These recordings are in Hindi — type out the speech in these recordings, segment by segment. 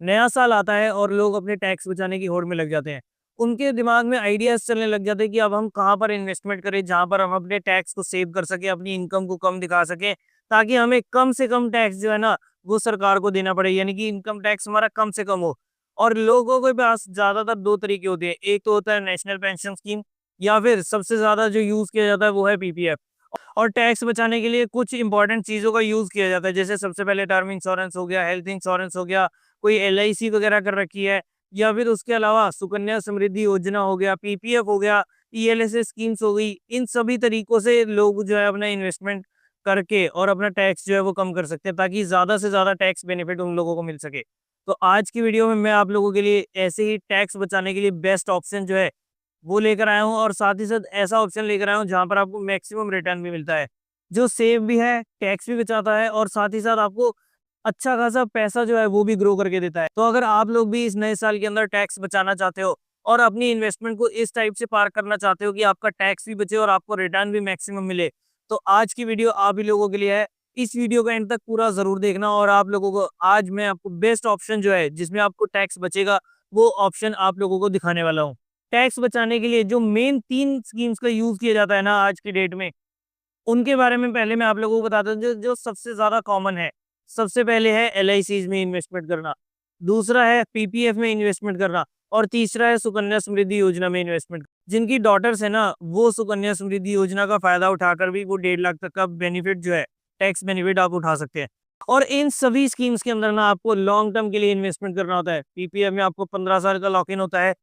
नया साल आता है और लोग अपने टैक्स बचाने की होड़ में लग जाते हैं। उनके दिमाग में आइडियाज़ चलने लग जाते हैं कि अब हम कहाँ पर इन्वेस्टमेंट करें, जहाँ पर हम अपने टैक्स को सेव कर सकें, अपनी इनकम को कम दिखा सकें, ताकि हमें कम से कम टैक्स जो है ना, वो सरकार को देना पड़े, यानी कि इनकम टैक्स हमारा कम से कम हो। और लोगों के पास ज़्यादातर 2 तरीके होते हैं, एक तो होता है नेशनल पेंशन स्कीम, या फिर सबसे ज़्यादा जो यूज़ किया जाता है वो है पीपीएफ। और टैक्स बचाने के लिए कुछ इंपॉर्टेंट चीज़ों का यूज़ किया जाता है, जैसे सबसे पहले टर्म इंश्योरेंस हो गया, हेल्थ इंश्योरेंस हो गया, कोई एलआईसी वगैरह कर रखी है, या फिर उसके अलावा सुकन्या समृद्धि योजना हो गया, पीपीएफ हो गया, ईएलएसएस स्कीम्स हो गई। इन सभी तरीकों से लोग जो है अपना इन्वेस्टमेंट करके और अपना टैक्स जो है वो कम कर सकते हैं, ताकि ज़्यादा से ज़्यादा टैक्स बेनिफिट उन लोगों को मिल सके। तो आज की वीडियो में मैं आप लोगों के लिए ऐसे ही टैक्स बचाने के लिए बेस्ट ऑप्शन जो है वो लेकर आया हूँ, और साथ ही साथ ऐसा ऑप्शन लेकर आया हूँ जहाँ पर आपको मैक्सिमम रिटर्न भी मिलता है, जो सेव भी है, टैक्स भी बचाता है, और साथ ही साथ आपको अच्छा खासा पैसा जो है वो भी ग्रो करके देता है। तो अगर आप लोग भी इस नए साल के अंदर टैक्स बचाना चाहते हो और अपनी इन्वेस्टमेंट को इस टाइप से पार करना चाहते हो कि आपका टैक्स भी बचे और आपको रिटर्न भी मैक्सिमम मिले, तो आज की वीडियो आप ही लोगों के लिए है। इस वीडियो का एंड तक पूरा जरूर देखना, और आप लोगों को आज मैं आपको बेस्ट ऑप्शन जो है जिसमें आपको टैक्स बचेगा, वो ऑप्शन आप लोगों को दिखाने वाला हूँ। टैक्स बचाने के लिए जो मेन 3 स्कीम्स का यूज़ किया जाता है ना आज की डेट में, उनके बारे में पहले मैं आप लोगों को बताता हूँ, जो जो सबसे ज़्यादा कॉमन है। सबसे पहले है एलआईसीज़ में इन्वेस्टमेंट करना, दूसरा है पीपीएफ में इन्वेस्टमेंट करना, और तीसरा है सुकन्या समृद्धि योजना में इन्वेस्टमेंट। जिनकी डॉटर्स है ना, वो सुकन्या समृद्धि योजना का फ़ायदा उठाकर भी वो 1.5 लाख तक का बेनिफिट जो है, टैक्स बेनिफिट आप उठा सकते हैं। और इन सभी स्कीम्स के अंदर ना आपको लॉन्ग टर्म के लिए इन्वेस्टमेंट करना होता है। पीपीएफ में आपको 15 साल का लॉक इन होता है,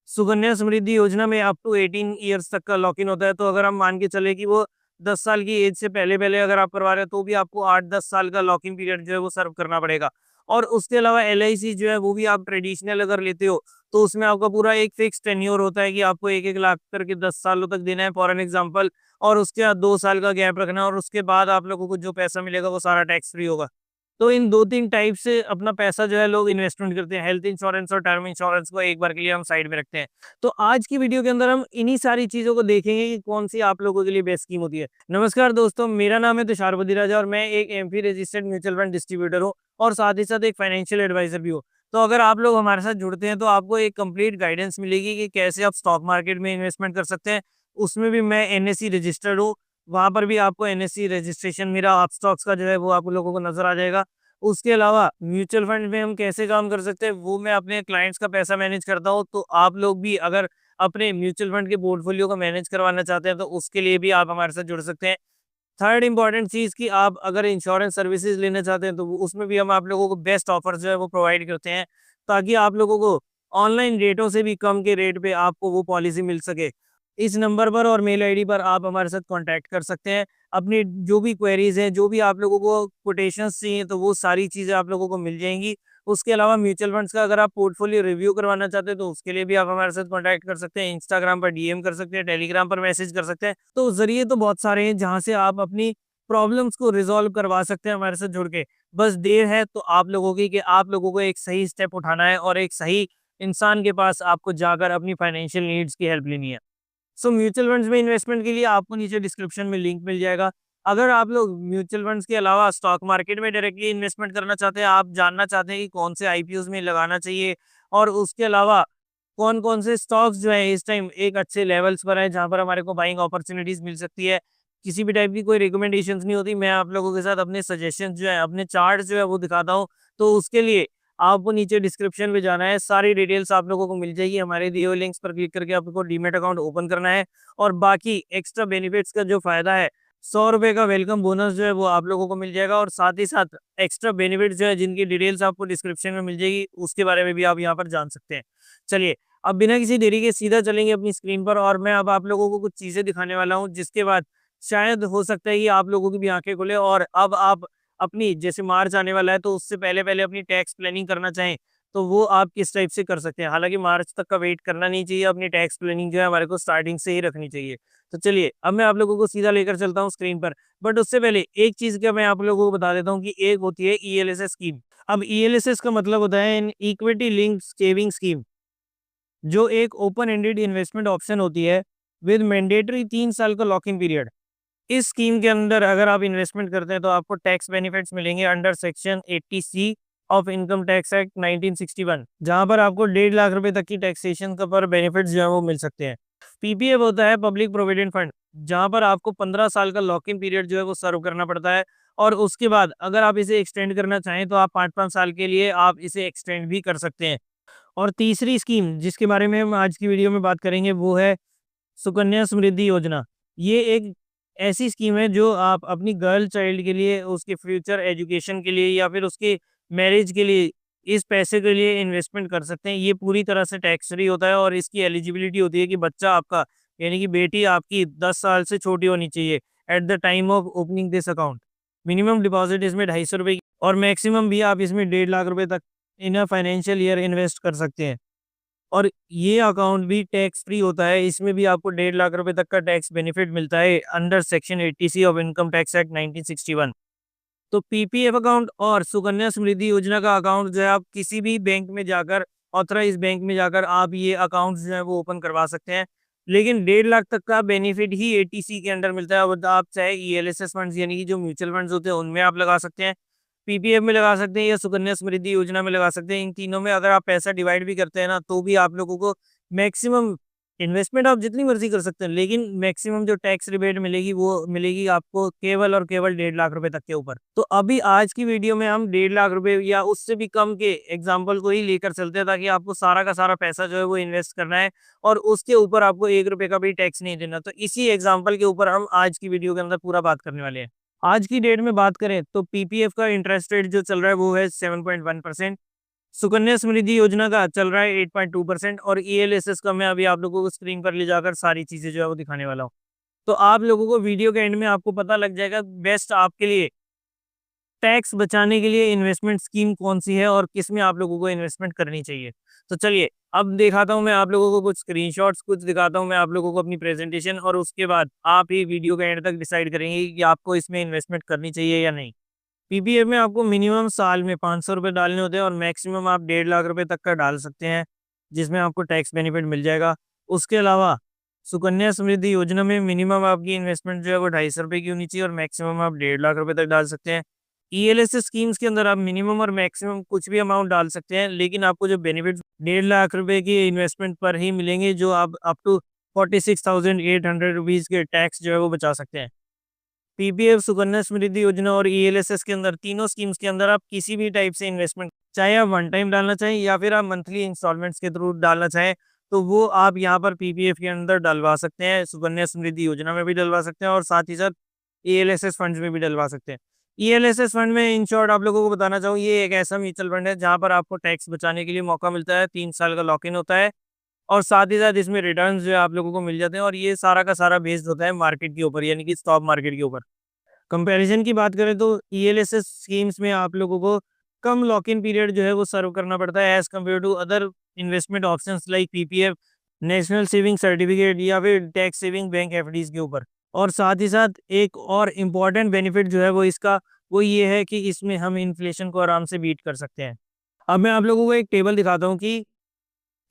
सुकन्या समृद्धि योजना में अप टू 18 ईयर्स तक का लॉक इन होता है। तो अगर हम मान के चले कि वो 10 साल की एज से पहले-पहले अगर आप करवा रहे हो, तो भी आपको 8-10 साल का लॉक इन पीरियड जो है वो सर्व करना पड़ेगा। और उसके अलावा एलआईसी जो है वो भी आप ट्रेडिशनल अगर लेते हो, तो उसमें आपका पूरा एक फिक्स टेन्योर होता है कि आपको 1-1 लाख करके 10 सालों तक देना है फॉर एन एग्जांपल, और उसके बाद 2 साल का गैप रखना है, और उसके बाद आप लोगों को जो पैसा मिलेगा वो सारा टैक्स फ्री होगा। तो इन 2-3 टाइप से अपना पैसा जो है लोग इन्वेस्टमेंट करते हैं। हेल्थ इंश्योरेंस और टर्म इंश्योरेंस को एक बार के लिए हम साइड में रखते हैं। तो आज की वीडियो के अंदर हम इन्हीं सारी चीज़ों को देखेंगे कि कौन-सी आप लोगों के लिए बेस्ट स्कीम होती है। नमस्कार दोस्तों, मेरा नाम है तुषार बदिराजा, और मैं एक AMFI registered mutual fund distributor हूँ, और साथ ही साथ एक फाइनेंशियल एडवाइज़र भी हूँ। तो अगर आप लोग हमारे साथ जुड़ते हैं, तो आपको एक कंप्लीट गाइडेंस मिलेगी कि कैसे आप स्टॉक मार्केट में इन्वेस्टमेंट कर सकते हैं। उसमें भी मैं एनएसई रजिस्टर्ड हूँ, वहाँ पर भी आपको एनएसई रजिस्ट्रेशन मेरा आप स्टॉक्स का जो है वो आप लोगों को नज़र आ जाएगा। उसके अलावा म्यूचुअल फंड में हम कैसे काम कर सकते हैं, वो मैं अपने क्लाइंट्स का पैसा मैनेज करता हूँ। तो आप लोग भी अगर अपने म्यूचुअल फंड के पोर्टफोलियो को मैनेज करवाना चाहते हैं, तो उसके लिए भी आप हमारे साथ जुड़ सकते हैं। थर्ड इम्पॉर्टेंट चीज़ कि आप अगर इंश्योरेंस सर्विसेज लेना चाहते हैं, तो उसमें भी हम आप लोगों को बेस्ट ऑफर जो है वो प्रोवाइड करते हैं, ताकि आप लोगों को ऑनलाइन रेटों से भी कम के रेट पे आपको वो पॉलिसी मिल सके। इस नंबर पर और मेल आईडी पर आप हमारे साथ कॉन्टैक्ट कर सकते हैं। अपनी जो भी क्वेरीज़ हैं, जो भी आप लोगों को कोटेशंस चाहिए, तो वो सारी चीज़ें आप लोगों को मिल जाएँगी। उसके अलावा म्यूचुअल फंड्स का अगर आप पोर्टफोलियो रिव्यू करवाना चाहते हैं, तो उसके लिए भी आप हमारे साथ कॉन्टैक्ट कर सकते हैं। इंस्टाग्राम पर डीएम कर सकते हैं, टेलीग्राम पर मैसेज कर सकते हैं। तो ज़रिए तो बहुत सारे हैं, जहाँ से आप अपनी प्रॉब्लम्स को रिज़ॉल्व करवा सकते हैं हमारे साथ जुड़ के। बस देर है तो आप लोगों की, कि आप लोगों को एक सही स्टेप उठाना है और एक सही इंसान के पास आपको जाकर अपनी फाइनेंशियल नीड्स की हेल्प लेनी है। सो म्यूचुअल फंड्स में इन्वेस्टमेंट के लिए आपको नीचे डिस्क्रिप्शन में लिंक मिल जाएगा। अगर आप लोग म्यूचुअल फंड्स के अलावा स्टॉक मार्केट में डायरेक्टली इन्वेस्टमेंट करना चाहते हैं, आप जानना चाहते हैं कि कौन से आईपीओज़ में लगाना चाहिए, और उसके अलावा कौन-कौन से स्टॉक्स जो हैं इस टाइम एक अच्छे लेवल्स पर हैं, जहाँ पर हमारे को बाइंग अपॉर्च्युनिटीज़ मिल सकती है। किसी भी टाइप की कोई रिकमेंडेशंस नहीं होती, मैं आप लोगों के साथ अपने सजेशंस जो हैं, अपने चार्ट्स जो है वो दिखाता हूँ। तो उसके लिए आपको नीचे डिस्क्रिप्शन में जाना है, सारी डिटेल्स आप लोगों को मिल जाएगी। हमारे दिए हुए लिंक्स पर क्लिक करके आपको डीमैट अकाउंट ओपन करना है, और बाकी एक्स्ट्रा बेनिफिट्स का जो फ़ायदा है, ₹100 का वेलकम बोनस जो है वो आप लोगों को मिल जाएगा, और साथ ही साथ एक्स्ट्रा बेनिफिट्स जो है जिनकी डिटेल्स आपको डिस्क्रिप्शन में मिल जाएगी, उसके बारे में भी आप यहाँ पर जान सकते हैं। चलिए, अब बिना किसी देरी के सीधा चलेंगे अपनी स्क्रीन पर, और मैं अब आप लोगों को कुछ चीज़ें दिखाने वाला हूँ, जिसके बाद शायद हो सकता है कि आप लोगों की भी आँखें खुले, और अब आप अपनी, जैसे मार्च आने वाला है, तो उससे पहले-पहले अपनी टैक्स प्लानिंग करना चाहें, तो वो आप किस टाइप से कर सकते हैं। हालाँकि मार्च तक का वेट करना नहीं चाहिए, अपनी टैक्स प्लानिंग जो है हमारे को स्टार्टिंग से ही रखनी चाहिए। तो चलिए, अब मैं आप लोगों को सीधा लेकर चलता हूँ स्क्रीन पर। बट उससे पहले एक चीज़ का मैं आप लोगों को बता देता हूँ कि एक होती है ईएलएसएस स्कीम। अब ईएलएसएस का मतलब होता है in equity linked saving scheme, जो एक ओपन एंडेड इन्वेस्टमेंट ऑप्शन होती है विद मैंडेटरी 3 साल का लॉक इन पीरियड। इस स्कीम के अंदर अगर आप इन्वेस्टमेंट करते हैं, तो आपको टैक्स बेनिफिट्स मिलेंगे under section 80 C of income tax act 1961, जहां पर आपको 1.5 लाख रुपए तक की टैक्सेशन का पर बेनिफिट्स जो है वो मिल सकते हैं। पीपीएफ होता है पब्लिक प्रोविडेंट फंड, जहां पर आपको 15 साल का लॉक इन पीरियड जो है वो सर्व करना पड़ता है, और उसके बाद अगर आप इसे एक्सटेंड करना चाहें तो आप 5-5 साल के लिए आप इसे एक्सटेंड भी कर सकते हैं। और तीसरी स्कीम जिसके बारे में हम आज की वीडियो में बात करेंगे वो है सुकन्या समृद्धि योजना। ये एक ऐसी स्कीम है जो आप अपनी गर्ल चाइल्ड के लिए, उसके फ्यूचर एजुकेशन के लिए या फिर उसके मैरिज के लिए इस पैसे के लिए इन्वेस्टमेंट कर सकते हैं। ये पूरी तरह से टैक्स फ्री होता है और इसकी एलिजिबिलिटी होती है कि बच्चा आपका यानी कि बेटी आपकी 10 साल से छोटी होनी चाहिए at the time of opening this account. Minimum deposit इसमें 250 रुपये की और मैक्सिमम भी आप इसमें 1.5 लाख रुपए तक इन अ फाइनेंशियल ईयर इन्वेस्ट कर सकते हैं। और ये अकाउंट भी टैक्स फ्री होता है, इसमें भी आपको 1.5 लाख रुपए तक का टैक्स बेनिफिट मिलता है under section 80C of income tax act 1961। तो पीपीएफ अकाउंट और सुकन्या समृद्धि योजना का अकाउंट जो है आप किसी भी बैंक में जाकर, ऑथराइज बैंक में जाकर आप ये अकाउंट जो है वो ओपन करवा सकते हैं। लेकिन 1.5 लाख तक का बेनिफिट ही एटीसी के अंडर मिलता है। और आप चाहे ईएलएसएस फंड्स यानी कि जो म्यूचुअल फंड्स होते हैं उनमें आप लगा सकते हैं, पीपीएफ में लगा सकते हैं या सुकन्या समृद्धि योजना में लगा सकते हैं। इन तीनों में अगर आप पैसा डिवाइड भी करते हैं ना तो भी आप लोगों को मैक्सिमम इन्वेस्टमेंट आप जितनी मर्जी कर सकते हैं, लेकिन मैक्सिमम जो टैक्स रिबेट मिलेगी वो मिलेगी आपको केवल और केवल 1.5 लाख रुपए तक के ऊपर। तो अभी आज की वीडियो में हम 1.5 लाख रुपए या उससे भी कम के एग्जाम्पल को ही लेकर चलते हैं, ताकि आपको सारा का सारा पैसा जो है वो इन्वेस्ट करना है और उसके ऊपर आपको 1 रुपए का भी टैक्स नहीं देना। तो इसी एग्जाम्पल के ऊपर हम आज की वीडियो के अंदर पूरा बात करने वाले हैं। आज की डेट में बात करें तो पीपीएफ का इंटरेस्ट रेट जो चल रहा है वो है 7.1%, सुकन्या समृद्धि योजना का चल रहा है 8.2% और ईएलएसएस का मैं अभी आप लोगों को स्क्रीन पर ले जाकर सारी चीजें जो है वो दिखाने वाला हूँ। तो आप लोगों को वीडियो के एंड में आपको पता लग जाएगा बेस्ट आपके लिए टैक्स बचाने के लिए इन्वेस्टमेंट स्कीम कौन सी है और किस में आप लोगों को इन्वेस्टमेंट करनी चाहिए। तो चलिए अब दिखाता हूं मैं आप लोगों को कुछ स्क्रीनशॉट्स, कुछ दिखाता हूं मैं आप लोगों को अपनी प्रेजेंटेशन, और उसके बाद आप ही वीडियो के एंड तक डिसाइड करेंगे कि आपको इसमें इन्वेस्टमेंट करनी चाहिए या नहीं। पीपीएफ में आपको मिनिमम साल में 500 रुपये डालने होते हैं और मैक्सिमम आप 1.5 लाख रुपए तक का डाल सकते हैं, जिसमें आपको टैक्स बेनिफिट मिल जाएगा। उसके अलावा सुकन्या समृद्धि योजना में मिनिमम आपकी इन्वेस्टमेंट जो है वो 250 रुपये की होनी चाहिए और मैक्सिमम आप 1.5 लाख रुपए तक डाल सकते हैं। ईएलएसएस स्कीम्स के अंदर आप मिनिमम और मैक्सिमम कुछ भी अमाउंट डाल सकते हैं, लेकिन आपको जो बेनिफिट 1.5 लाख रुपए की इन्वेस्टमेंट पर ही मिलेंगे, जो आप अप टू 46,800 रुपीज़ के टैक्स जो है वो बचा सकते हैं। पीपीएफ, सुकन्या समृद्धि योजना और ईएलएसएस के अंदर, तीनों स्कीम्स के अंदर आप किसी भी टाइप से इन्वेस्टमेंट, चाहे आप वन टाइम डालना चाहें या फिर आप मंथली इंस्टॉलमेंट्स के थ्रू डालना चाहें, तो वो आप यहाँ पर पीपीएफ के अंदर डलवा सकते हैं, सुकन्या समृद्धि योजना में भी डलवा सकते हैं और साथ ही साथ ईएलएसएस फंड्स में भी डलवा सकते हैं। ईएलएसएस फंड में इन शॉर्ट आप लोगों को बताना चाहूँ, ये एक ऐसा म्यूचुअल फंड है जहाँ पर आपको टैक्स बचाने के लिए मौका मिलता है, 3 साल का लॉक इन होता है और साथ ही साथ इसमें रिटर्न्स जो है आप लोगों को मिल जाते हैं, और ये सारा का सारा बेस्ड होता है मार्केट के ऊपर, यानी कि स्टॉक मार्केट के ऊपर। कंपैरिजन की बात करें तो ईएलएसएस स्कीम्स में आप लोगों को कम लॉक इन पीरियड जो है वो सर्व करना पड़ता है as compare to other investment options like PPF, national saving certificate या फिर टैक्स सेविंग बैंक एफडीज के ऊपर। और साथ ही साथ एक और इम्पॉर्टेंट बेनिफिट जो है वो इसका वो ये है कि इसमें हम इन्फ्लेशन को आराम से बीट कर सकते हैं। अब मैं आप लोगों को एक टेबल दिखाता हूँ कि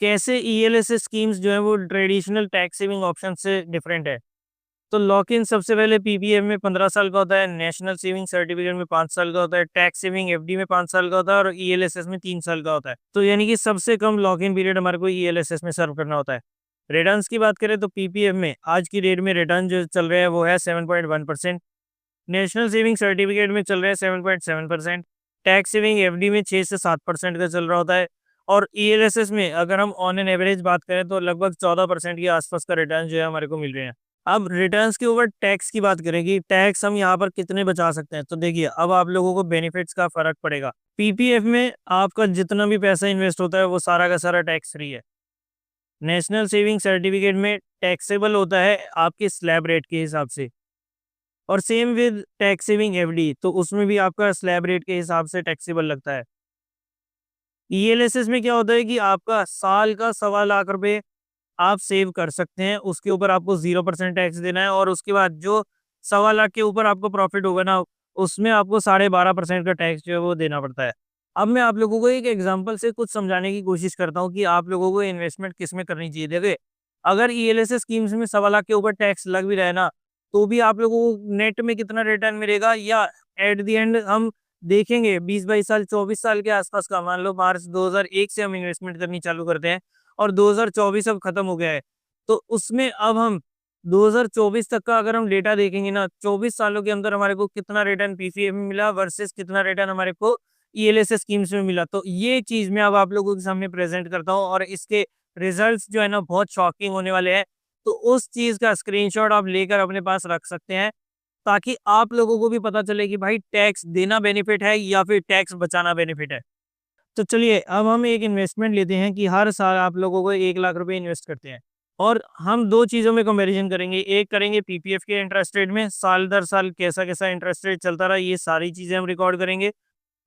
कैसे ईएलएसएस स्कीम्स जो है वो ट्रेडिशनल टैक्स सेविंग ऑप्शन से डिफरेंट है। तो लॉक इन सबसे पहले पीपीएफ में 15 साल का होता है, नेशनल सेविंग सर्टिफिकेट में 5 साल का होता है, टैक्स सेविंग एफडी में 5 साल का होता है और ईएलएसएस में 3 साल का होता है। तो यानी कि सबसे कम लॉक इन पीरियड हमारे को ईएलएसएस में सर्व करना होता है। रिटर्न्स की बात करें तो पीपीएफ में आज की डेट में रिटर्न जो चल रहे हैं वो है 7.1%, नेशनल सेविंग सर्टिफिकेट में चल रहे हैं 7.7%, टैक्स सेविंग एफडी में 6 से 7% का चल रहा होता है और ईएलएसएस में अगर हम ऑन एन एवरेज बात करें तो लगभग 14% के आसपास का रिटर्न जो है हमारे को मिल रहे हैं। अब रिटर्न्स के ऊपर टैक्स की बात करें कि टैक्स हम यहाँ पर कितने बचा सकते हैं, तो देखिए अब आप लोगों को बेनिफिट्स का फर्क पड़ेगा। पीपीएफ में आपका जितना भी पैसा इन्वेस्ट होता है वो सारा का सारा टैक्स फ्री है। नेशनल सेविंग सर्टिफिकेट में टैक्सेबल होता है आपके स्लैब रेट के हिसाब से, और same with tax saving FD, तो उसमें भी आपका स्लैब रेट के हिसाब से टैक्सेबल लगता है। ईएलएसएस में क्या होता है कि आपका साल का 1.25 लाख रुपए आप सेव कर सकते हैं, उसके ऊपर आपको 0% टैक्स देना है और उसके बाद जो 1.25 लाख के ऊपर आपको प्रॉफिट होगा ना, उसमें आपको 12.5% का टैक्स जो है वो देना पड़ता है। अब मैं आप लोगों को एक एग्जांपल से कुछ समझाने की कोशिश करता हूँ कि आप लोगों को इन्वेस्टमेंट किस में करनी चाहिए। देखिए अगर ईएलएसएस स्कीम्स में 1.25 लाख के ऊपर टैक्स लग भी रहा है ना, तो भी आप लोगों को नेट में कितना रिटर्न मिलेगा, या एट द एंड हम देखेंगे 20-22 साल 24 साल के आसपास का, मान लो मार्च 2001 से हम इन्वेस्टमेंट करनी चालू करते हैं और 2024 अब खत्म हो गया है, तो उसमें अब हम 2024 तक का अगर हम डेटा देखेंगे ना, 24 सालों के अंदर हमारे को कितना रिटर्न पीपीएफ में मिला वर्सेस कितना रिटर्न हमारे को ईएलएसएस स्कीम्स में मिला। तो ये चीज मैं अब आप लोगों के सामने प्रेजेंट करता हूँ और इसके रिजल्ट्स जो है ना बहुत शॉकिंग होने वाले हैं। तो उस चीज का स्क्रीनशॉट आप लेकर अपने पास रख सकते हैं, ताकि आप लोगों को भी पता चले कि भाई टैक्स देना बेनिफिट है या फिर टैक्स बचाना बेनिफिट है। तो चलिए अब हम एक इन्वेस्टमेंट लेते हैं कि हर साल आप लोगों को 1 लाख रुपए इन्वेस्ट करते हैं और हम दो चीज़ों में कंपैरिजन करेंगे। एक करेंगे पीपीएफ के इंटरेस्ट रेट में, साल दर साल कैसा कैसा इंटरेस्ट रेट चलता रहा, ये सारी चीज़ें हम रिकॉर्ड करेंगे।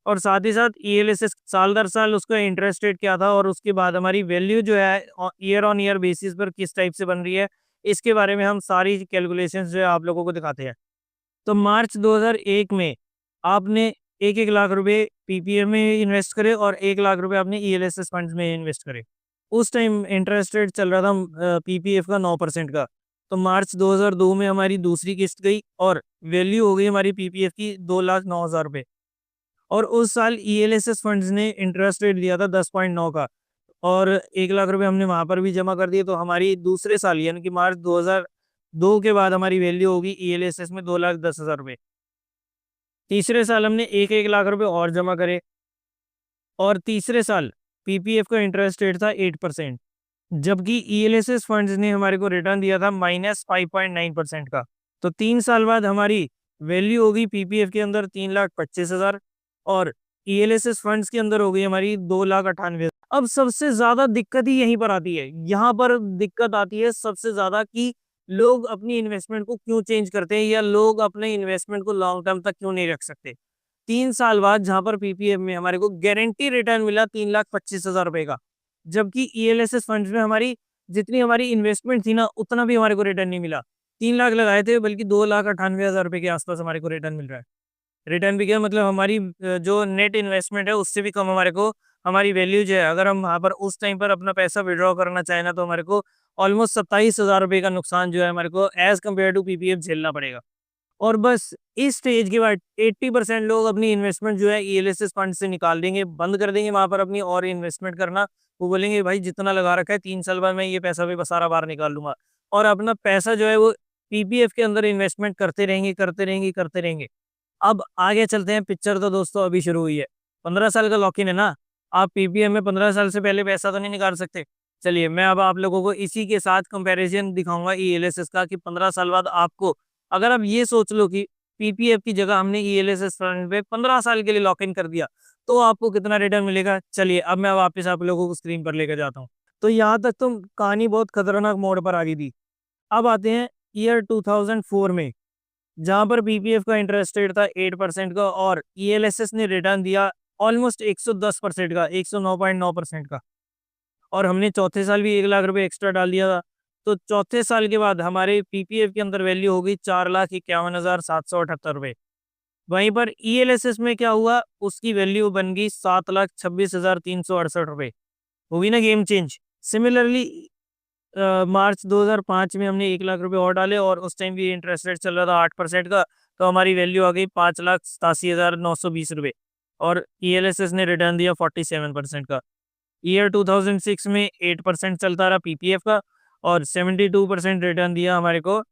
और साथ ही साथ ईएलएसएस साल दर साल उसका इंटरेस्ट रेट क्या था और उसके बाद हमारी वैल्यू जो है ईयर ऑन ईयर बेसिस पर किस टाइप से बन रही है, इसके बारे में हम सारी कैलकुलेशंस जो है आप लोगों को दिखाते हैं। तो मार्च 2001 में आपने 1-1 लाख रुपए पीपीएफ में इन्वेस्ट करे और 1 लाख रुपए आपने ईएलएसएस फंड्स में इन्वेस्ट करे। उस टाइम इंटरेस्ट रेट चल रहा था पीपीएफ का 9% का। तो मार्च 2002 में हमारी दूसरी किस्त गई और वैल्यू हो गई हमारी पीपीएफ की 2,09,000 रुपए। और उस साल ईएलएसएस फंड्स ने इंटरेस्ट रेट दिया था 10.9 का और 1 लाख रुपए हमने वहाँ पर भी जमा कर दिए। तो हमारी दूसरे साल यानी कि मार्च 2002 के बाद हमारी वैल्यू होगी ईएलएसएस में 2,10,000 रुपए। तीसरे साल हमने 1-1 लाख रुपए और जमा करे और तीसरे साल पीपीएफ का इंटरेस्ट रेट था 8%, जबकि ईएलएसएस फंड्स ने हमारे को रिटर्न दिया था -5.9% का। तो 3 साल बाद हमारी वैल्यू होगी पीपीएफ के अंदर 3,25,000 और ईएलएसएस फंड्स के अंदर हो गई हमारी 2,98,000। अब सबसे ज्यादा दिक्कत ही यहीं पर आती है, यहाँ पर दिक्कत आती है सबसे ज्यादा कि लोग अपनी इन्वेस्टमेंट को क्यों चेंज करते हैं या लोग अपने इन्वेस्टमेंट को लॉन्ग टर्म तक क्यों नहीं रख सकते। 3 साल बाद जहां पर पीपीएफ में हमारे को गारंटी रिटर्न मिला 3,25,000 रुपए का, जबकि ईएलएसएस फंड्स में हमारी जितनी हमारी इन्वेस्टमेंट थी ना उतना भी हमारे को रिटर्न नहीं मिला। 3 लाख लगाए थे बल्कि 2,98,000 रुपए के आसपास हमारे को रिटर्न मिल रहा है। रिटर्न भी क्या मतलब हमारी जो नेट इन्वेस्टमेंट है उससे भी कम हमारे को हमारी वैल्यू जो है, अगर हम वहाँ पर उस टाइम पर अपना पैसा विड्रॉ करना चाहें ना तो हमारे को ऑलमोस्ट 27,000 रुपए का नुकसान जो है हमारे को एज कम्पेयर टू पीपीएफ झेलना पड़ेगा। और बस इस स्टेज के बाद 80% लोग अपनी इन्वेस्टमेंट जो है ईएलएसएस फंड से निकाल देंगे, बंद कर देंगे वहां पर अपनी और इन्वेस्टमेंट करना। वो बोलेंगे भाई जितना लगा रखा है 3 साल बाद मैं ये पैसा भी सारा बाहर निकाल लूंगा और अपना पैसा जो है वो पीपीएफ के अंदर इन्वेस्टमेंट करते रहेंगे करते रहेंगे करते रहेंगे। अब आगे चलते हैं, पिक्चर तो दोस्तों अभी शुरू हुई है। 15 साल का लॉक इन है ना, आप पीपीएफ में 15 साल से पहले पैसा तो नहीं निकाल सकते। चलिए मैं अब आप लोगों को इसी के साथ कंपैरिजन दिखाऊंगा ईएलएसएस का कि 15 साल बाद आपको, अगर आप ये सोच लो कि पीपीएफ की जगह हमने ईएलएसएस फंड पे 15 साल के लिए लॉक इन कर दिया तो आपको कितना रिटर्न मिलेगा। चलिए अब मैं वापस आप लोगों को स्क्रीन पर लेकर जाता हूँ। तो यहाँ तक तो कहानी बहुत खतरनाक मोड़ पर आ गई थी। अब आते हैं ईयर 2004 में, जहां पर पीपीएफ का इंटरेस्ट रेट था 8% का और ईएलएसएस ने रिटर्न दिया ऑलमोस्ट 110% का, 109.9% का। और हमने चौथे साल भी 1 लाख रुपए एक्स्ट्रा डाल दिया था। तो चौथे साल के बाद हमारे पीपीएफ के अंदर वैल्यू हो गई 4,51,778 रुपए। वहीं पर ईएलएसएस में क्या हुआ, उसकी वैल्यू बन गई 7,26,368 रुपए। होगी ना गेम चेंज। सिमिलरली मार्च 2005 में हमने 1 लाख रुपए और डाले और उस टाइम भी इंटरेस्ट रेट चल रहा था 8% का। तो हमारी वैल्यू आ गई 5,87,920 रुपए और ईएलएसएस ने रिटर्न दिया 47% का। ईयर 2006 में 8% चलता रहा पीपीएफ का और 72% रिटर्न दिया हमारे को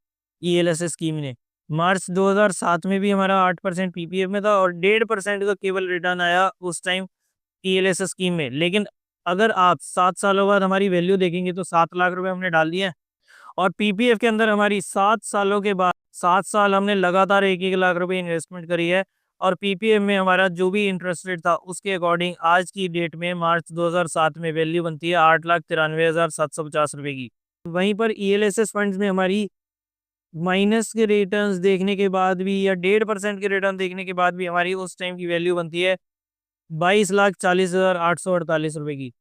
ईएलएसएस स्कीम ने। मार्च 2007 में भी हमारा 8% पीपीएफ में था और 1.5% का केवल रिटर्न आया उस टाइम ईएलएसएस स्कीम में। लेकिन अगर आप 7 सालों बाद हमारी वैल्यू देखेंगे तो 7 लाख रुपए हमने डाल दिए और पीपीएफ के अंदर हमारी 7 सालों के बाद 7 साल हमने लगातार 1-1 लाख रुपए इन्वेस्टमेंट करी है और पीपीएफ में हमारा जो भी इंटरेस्ट रेट था उसके अकॉर्डिंग आज की डेट में मार्च 2007 में वैल्यू बनती है 8,93,750 रुपए की। वहीं पर ईएलएसएस फंड्स में हमारी माइनस के रिटर्न्स देखने के बाद भी या 1.5% के रिटर्न देखने के बाद भी हमारी उस टाइम की वैल्यू बनती है 22,40,848 रुपए की,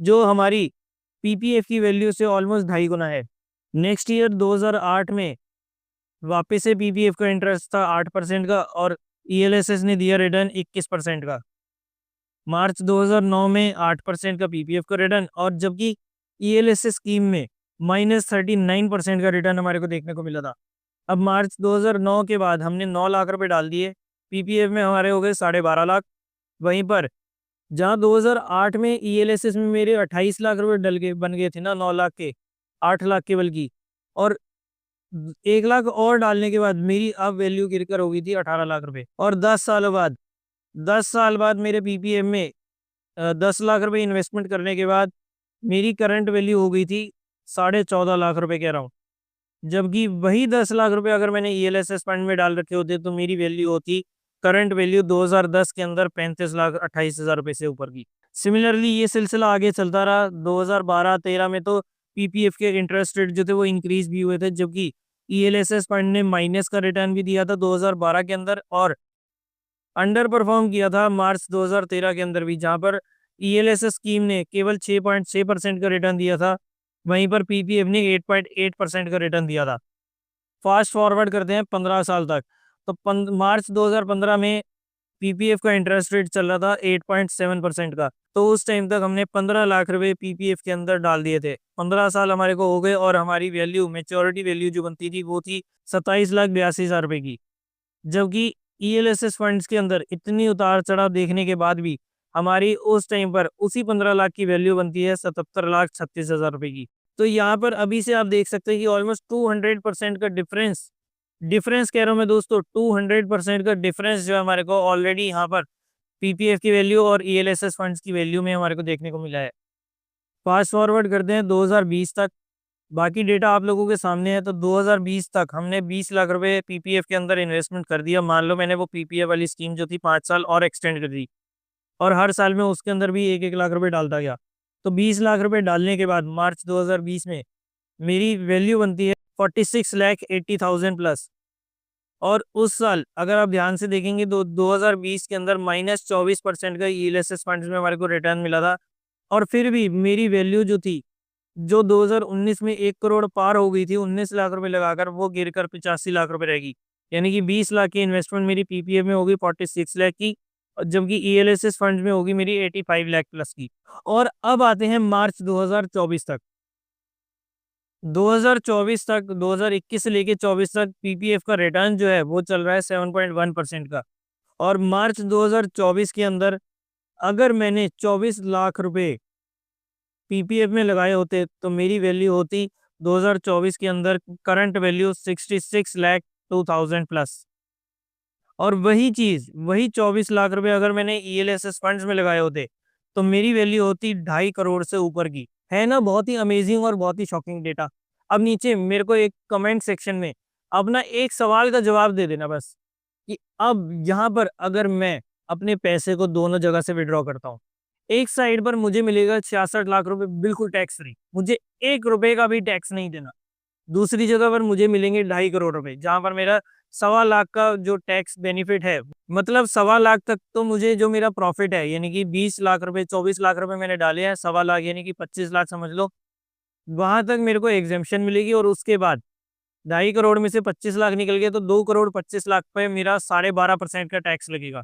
जो हमारी पीपीएफ की वैल्यू से ऑलमोस्ट 2.5 गुना है। नेक्स्ट ईयर 2008 में वापस से पीपीएफ का इंटरेस्ट था 8% का और ईएलएसएस ने दिया रिटर्न 21% का। मार्च 2009 में 8% का पीपीएफ का रिटर्न और जबकि ईएलएसएस स्कीम में -39% का रिटर्न हमारे को देखने को मिला था। अब मार्च 2009 के बाद हमने 9 लाख रुपए डाल दिए पीपीएफ में हमारे हो गए 12.5 लाख। वहीं पर जहाँ 2008 में ईएलएसएस में मेरे 28 लाख रुपए डल गए बन गए थे ना, 9 लाख के, 8 लाख के बल्कि, और 1 लाख और डालने के बाद मेरी अब वैल्यू गिरकर हो गई थी 18 लाख रुपए। और 10 साल बाद मेरे पीपीएफ में 10 लाख रुपए इन्वेस्टमेंट करने के बाद मेरी करंट वैल्यू हो गई थी 14.5 लाख रुपए कह रहा हूँ। जबकि वही 10 लाख रुपए अगर मैंने ईएलएसएस फंड में डाल रखे होते तो मेरी वैल्यू होती, करंट वैल्यू 2010 के अंदर 35,28,000 रुपए से ऊपर की। सिमिलरली ये सिलसिला आगे चलता रहा। 2012-13 में तो पीपीएफ के इंटरेस्ट रेट जो थे वो इंक्रीज भी हुए थे, जबकि ईएलएसएस फंड ने माइनस का रिटर्न भी दिया था 2012 के अंदर, और अंडर परफॉर्म किया था मार्च 2013 के अंदर भी, जहां पर ईएलएसएस स्कीम ने केवल 6.6% का रिटर्न दिया था, वहीं पर पीपीएफ ने 8.8% का रिटर्न दिया था। फास्ट फॉरवर्ड करते हैं 15 साल तक, तो मार्च 2015 में पीपीएफ का इंटरेस्ट रेट चल रहा था 8.7% का। तो उस टाइम तक हमने 15 लाख रुपए पीपीएफ के अंदर डाल दिए थे। 15 साल हमारे को हो गए और हमारी वैल्यू, मेच्योरिटी वैल्यू जो बनती थी वो थी 27,82,000 रुपए की। जबकि ईएलएसएस फंड्स के अंदर इतनी उतार चढ़ाव देखने के बाद भी हमारी उस टाइम पर उसी 15 लाख की वैल्यू बनती है 77,36,000 रुपए की। तो यहाँ पर अभी से आप देख सकते हैं कि ऑलमोस्ट 200% का डिफरेंस कह रहा हूँ मैं दोस्तों, 200% का डिफरेंस जो है हमारे को ऑलरेडी यहाँ पर पीपीएफ की वैल्यू और ईएलएसएस फंड्स की वैल्यू में हमारे को देखने को मिला है। फास्ट फॉरवर्ड करते हैं 2020 तक, बाकी डेटा आप लोगों के सामने है। तो 2020 तक हमने 20 लाख रुपए पीपीएफ के अंदर इन्वेस्टमेंट कर दिया। मान लो मैंने वो पीपीएफ वाली स्कीम जो थी 5 साल और एक्सटेंड कर दी, और हर साल में उसके अंदर भी 1-1 लाख रुपए डालता गया। तो 20 लाख रुपए डालने के बाद मार्च 2020 में मेरी वैल्यू बनती है 46,80,000 प्लस। और उस साल अगर आप ध्यान से देखेंगे तो 2020 के अंदर -24% का ईएलएसएस फंड्स में हमारे को रिटर्न मिला था। और फिर भी मेरी वैल्यू जो थी, जो 2019 में 1 करोड़ पार हो गई थी 19 लाख रुपए लगाकर, वो गिरकर 85 लाख रुपए रहेगी। यानी कि 20 लाख की इन्वेस्टमेंट मेरी पीपीएफ में होगी 46 लाख की, और जबकि ईएलएसएस फंड्स में होगी मेरी 85 लाख प्लस की। और अब आते हैं मार्च 2024 तक। 2024 तक, 2021 से लेके 24 तक पीपीएफ का रिटर्न जो है वो चल रहा है 7.1% का। और मार्च 2024 के अंदर अगर मैंने 24 लाख रुपए पीपीएफ में लगाए होते तो मेरी वैल्यू होती 2024 के अंदर करंट वैल्यू 66,02,000 प्लस। और वही चीज, वही 24 लाख रुपए अगर मैंने ईएलएसएस फंड्स में लगाए होते तो मेरी वैल्यू होती 2.5 करोड़ से ऊपर की। है ना बहुत ही अमेजिंग और बहुत ही शॉकिंग डेटा। अब नीचे मेरे को एक कमेंट सेक्शन में अपना एक सवाल का जवाब दे देना बस, कि अब यहाँ पर अगर मैं अपने पैसे को दोनों जगह से विड्रॉ करता हूँ, एक साइड पर मुझे मिलेगा 66 लाख रुपए बिल्कुल टैक्स फ्री, मुझे 1 रुपए का भी टैक्स नहीं देना। दूसरी जगह पर मुझे मिलेंगे 2.5 करोड़ रुपए, जहां पर मेरा 1.25 लाख का जो टैक्स बेनिफिट है, मतलब 1.25 लाख तक तो मुझे जो मेरा प्रॉफिट है, यानी कि 20 लाख रुपए, 24 लाख रुपए मैंने डाले हैं, 1.25 लाख यानी कि 25 लाख समझ लो, वहां तक मेरे को एग्जेम्पशन मिलेगी। और उसके बाद 2.5 करोड़ में से 25 लाख निकल गए तो 2 करोड़ 25 लाख पे मेरा 12.5% का टैक्स लगेगा।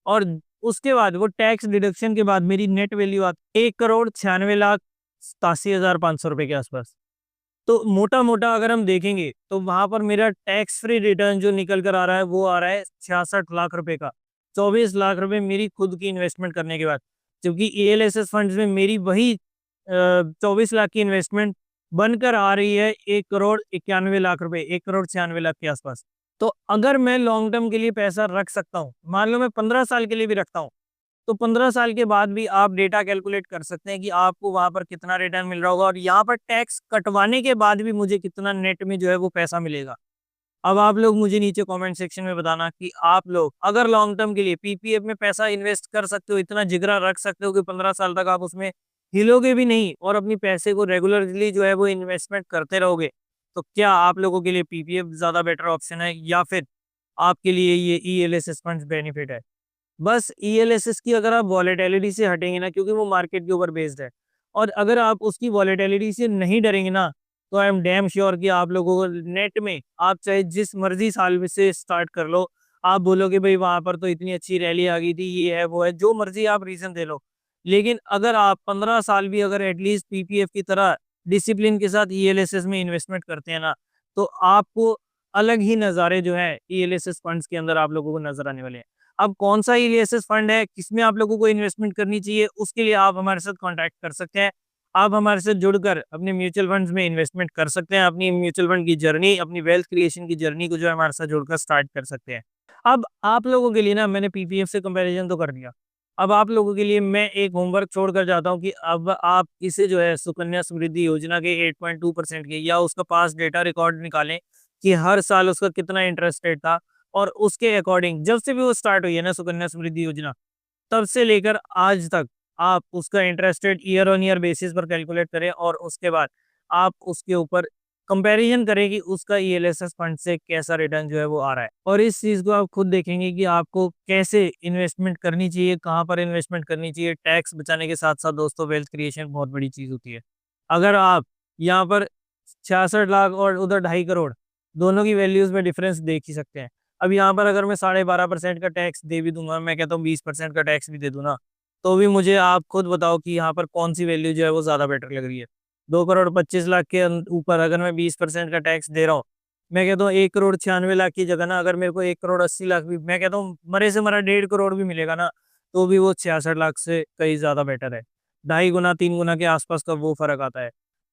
और उसके बाद वो टैक्स डिडक्शन के बाद मेरी नेट वैल्यू आती 1,96,87,500 रुपए के आसपास। तो मोटा मोटा अगर हम देखेंगे तो वहां पर मेरा टैक्स फ्री रिटर्न जो निकल कर आ रहा है वो आ रहा है 66 लाख रुपए का, 24 लाख रुपए मेरी खुद की इन्वेस्टमेंट करने के बाद। जबकि ईएलएसएस फंड्स में मेरी वही 24 लाख की इन्वेस्टमेंट बनकर आ रही है 1,91,00,000 रुपए, 1,96,00,000 के आसपास। तो अगर मैं लॉन्ग टर्म के लिए पैसा रख सकता हूँ, मान लो मैं 15 साल के लिए भी रखता हूँ, तो 15 साल के बाद भी आप डेटा कैलकुलेट कर सकते हैं कि आपको वहां पर कितना रिटर्न मिल रहा होगा, और यहाँ पर टैक्स कटवाने के बाद भी मुझे कितना नेट में जो है वो पैसा मिलेगा। अब आप लोग मुझे नीचे कमेंट सेक्शन में बताना कि आप लोग अगर लॉन्ग टर्म के लिए पीपीएफ में पैसा इन्वेस्ट कर सकते हो, इतना जिगरा रख सकते हो कि 15 साल तक आप उसमें हिलोगे भी नहीं और अपनी पैसे को रेगुलरली जो है वो इन्वेस्टमेंट करते रहोगे, तो क्या आप लोगों के लिए पीपीएफ ज्यादा बेटर ऑप्शन है या फिर आपके लिए ये ईएलएसएस फंड्स बेनिफिट है? बस ईएलएसएस की अगर आप वॉलेटिलिटी से हटेंगे ना, क्योंकि वो मार्केट के ऊपर बेस्ड है, और अगर आप उसकी वॉलेटिलिटी से नहीं डरेंगे ना, तो आई एम डैम श्योर कि आप लोगों को नेट में आप चाहे जिस मर्जी साल में से स्टार्ट कर लो, आप बोलोगे भाई वहां पर तो इतनी अच्छी रैली आ गई थी, ये है वो है, जो मर्जी आप रीजन दे लो। लेकिन अगर आप 15 साल भी अगर एटलीस्ट पीपीएफ की तरह डिसिप्लिन के साथ ईएलएसएस में इन्वेस्टमेंट करते हैं ना, तो आपको अलग ही नज़ारे जो है ईएलएसएस फंड्स के अंदर आप लोगों को नज़र आने वाले हैं। अब कौन सा ईएलएसएस फंड है, किसमें आप लोगों को इन्वेस्टमेंट करनी चाहिए, उसके लिए आप हमारे साथ कॉन्टैक्ट कर सकते हैं। आप हमारे साथ जुड़कर अपने म्यूचुअल फंड्स में इन्वेस्टमेंट कर सकते हैं। अपनी म्यूचुअल फंड की जर्नी, अपनी वेल्थ क्रिएशन की जर्नी को जो है हमारे साथ जुड़कर स्टार्ट कर सकते हैं। अब आप लोगों के लिए ना मैंने पीपीएफ से कंपैरिज़न तो कर दिया। अब आप लोगों के लिए मैं एक होमवर्क छोड़कर जाता हूँ कि अब आप इसे जो है सुकन्या समृद्धि योजना के 8.2% के या उसका पास्ट डेटा रिकॉर्ड निकालें कि हर साल उसका कितना इंटरेस्ट रेट था, और उसके अकॉर्डिंग जब से भी वो स्टार्ट हुई है ना सुकन्या समृद्धि योजना, तब से लेकर आज तक आप उसका interest rate year on year basis पर कैलकुलेट करें और उसके बाद आप उसके ऊपर कंपैरिजन करें कि उसका ईएलएसएस फंड से कैसा रिटर्न जो है वो आ रहा है। और इस चीज़ को आप खुद देखेंगे कि आपको कैसे इन्वेस्टमेंट करनी चाहिए, कहाँ पर इन्वेस्टमेंट करनी चाहिए। टैक्स बचाने के साथ-साथ दोस्तों वेल्थ क्रिएशन बहुत बड़ी चीज़ होती है। अगर आप यहाँ पर 66 लाख और उधर 2.5 करोड़, दोनों की वैल्यूज़ में डिफरेंस देख ही सकते हैं। अब यहाँ पर अगर मैं 12.5% का टैक्स दे भी दूँगा, मैं कहता हूँ 20% का टैक्स भी दे दूँ ना, तो भी मुझे आप खुद बताओ कि यहाँ पर कौन-सी वैल्यू जो है वो ज़्यादा बेटर लग रही है। 2 करोड़ 25 लाख के ऊपर अगर मैं 20% का टैक्स दे रहा हूँ, मैं कहता हूँ 1 करोड़ 96 लाख की जगह ना अगर मेरे को 1 करोड़ 80 लाख भी, मैं कहता हूँ मरे से मरा 1.5 करोड़ भी मिलेगा ना, तो भी वो 66 लाख से कहीं ज़्यादा बेटर है। ढाई गुना 3 गुना के आस-पास का वो फ़र्क आता है।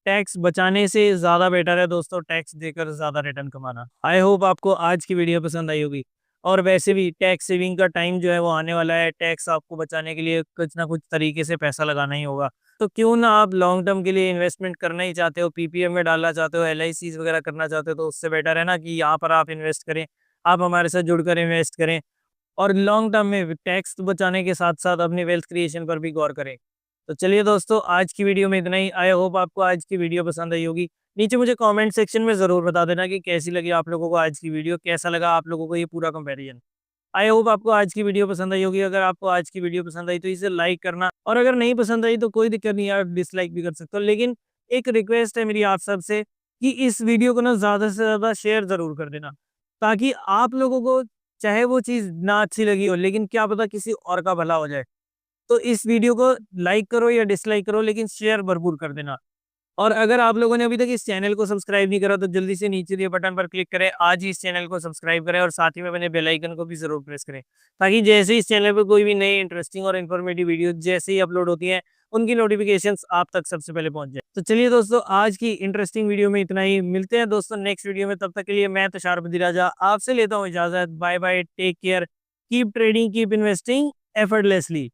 टैक्स बचाने से ज़्यादा बेटर है दोस्तों टैक्स देकर ज़्यादा रिटर्न कमाना। आई होप आपको आज की वीडियो पसंद आई होगी। और वैसे भी टैक्स सेविंग का टाइम जो है वो आने वाला है। टैक्स आपको बचाने के लिए कुछ ना कुछ तरीके से पैसा लगाना ही होगा। तो क्यों ना आप लॉन्ग टर्म के लिए इन्वेस्टमेंट करना ही चाहते हो, पीपीएफ में डालना चाहते हो, एलआईसीज़ वगैरह करना चाहते हो, तो उससे बेटर है ना कि यहाँ पर आप इन्वेस्ट करें। आप हमारे साथ जुड़कर इन्वेस्ट करें और लॉन्ग टर्म में टैक्स बचाने के साथ-साथ अपनी वेल्थ क्रिएशन पर भी गौर करें। तो चलिए दोस्तों, आज की वीडियो में इतना ही। आई होप आपको आज की वीडियो पसंद आई होगी। नीचे मुझे कमेंट सेक्शन में ज़रूर बता देना कि कैसी लगी आप लोगों को आज की वीडियो, कैसा लगा आप लोगों को ये पूरा कंपैरिज़न। आई होप आपको आज की वीडियो पसंद आई होगी। अगर आपको आज की वीडियो पसंद आई तो इसे लाइक करना, और अगर नहीं पसंद आई तो कोई दिक्कत नहीं है, आप डिसलाइक भी कर सकते हो। लेकिन एक रिक्वेस्ट है मेरी आप सबसे कि इस वीडियो को ना ज़्यादा से ज़्यादा शेयर ज़रूर कर देना, ताकि आप लोगों को चाहे वो चीज़ ना अच्छी लगी हो, लेकिन क्या पता किसी और का भला हो जाए। तो इस वीडियो को लाइक करो या डिसलाइक करो, लेकिन शेयर भरपूर कर देना। और अगर आप लोगों ने अभी तक इस चैनल को सब्सक्राइब नहीं करा तो जल्दी से नीचे दिए बटन पर क्लिक करें, आज ही इस चैनल को सब्सक्राइब करें और साथ ही में बने बेल आइकन को भी ज़रूर प्रेस करें, ताकि जैसे ही इस चैनल पे कोई भी नई इंटरेस्टिंग और इन्फॉर्मेटिव वीडियो जैसे ही अपलोड होती हैं, उनकी नोटिफिकेशंस आप तक सबसे पहले पहुंच जाए। तो चलिए दोस्तों, आज की इंटरेस्टिंग वीडियो में इतना ही। मिलते हैं दोस्तों नेक्स्ट वीडियो में, तब तक के लिए मैं तुषार बदिराजा आपसे लेता हूँ इजाज़त। Bye bye, take care, keep trading, keep investing effortlessly.